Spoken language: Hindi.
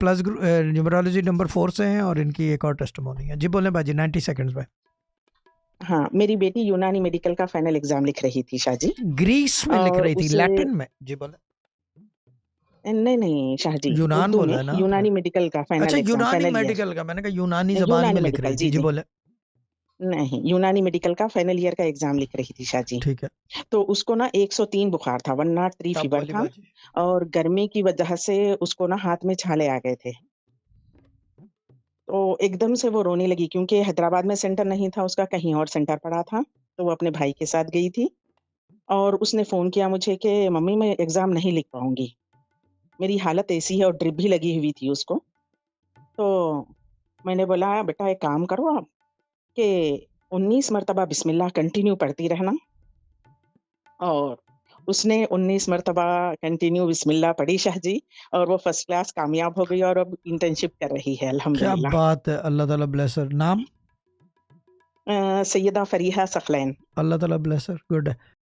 प्लस न्यूमरोलॉजी नंबर 4 से हैं और इनकी एक और टेस्टिमोनी है। जी बोलें बाजी, 90 सेकंड्स में। हाँ, मेरी बेटी यूनानी मेडिकल का फाइनल एग्जाम लिख रही थी शाहजी। ग्रीस में लिख और रही थी, उसे लैटिन में? जी बोले। नहीं शाहजी, यूनान उर्दू बोला में है ना आपने? यूनानी मेडिकल का अच्छा, फाइनल एग्जाम, यूनानी फाइनल ईयर। मेडिकल का, मैंने कहा यूनानी जबान में यूनानी लिख मेडिकल, रही थी। जी जी जी। बोले। नहीं, यूनानी मेडिकल का फाइनल ईयर का एग्जाम लिख रही थी शाहजी। ठीक है, तो उसको ना 103 बुखार था, 103 तब फीवर बोली था। बाजी। और गर्मी की वजह से उसको ना हाथ में छाले आ गए थे। तो एकदम से वो रोने लगी, क्योंकि हैदराबाद में सेंटर नहीं था उसका, कहीं और सेंटर पड़ा था। तो वो अपने भाई के साथ गई थी और उसने फोन किया मुझे कि मम्मी मैं एग्जाम नहीं लिख पाऊंगी, मेरी हालत ऐसी है, और ड्रिप भी लगी हुई थी उसको। तो मैंने बोला बेटा एक काम करो आप, कि 19 मरतबा बिस्मिल्लाह कंटिन्यू पढ़ती रहना। और उसने 19 मरतबा कंटिन्यू बिस्मिल्लाह पढ़ी शाहजी, और वो फर्स्ट क्लास कामयाब हो गई और अब इंटर्नशिप कर रही है क्या अल्हम्दुलिल्लाह। बात है, अल्लाह ताला ब्लेस हर। नाम? सैयदा फरीहा सखलैन। अल्लाह ताला ब्लेस हर, गुड है।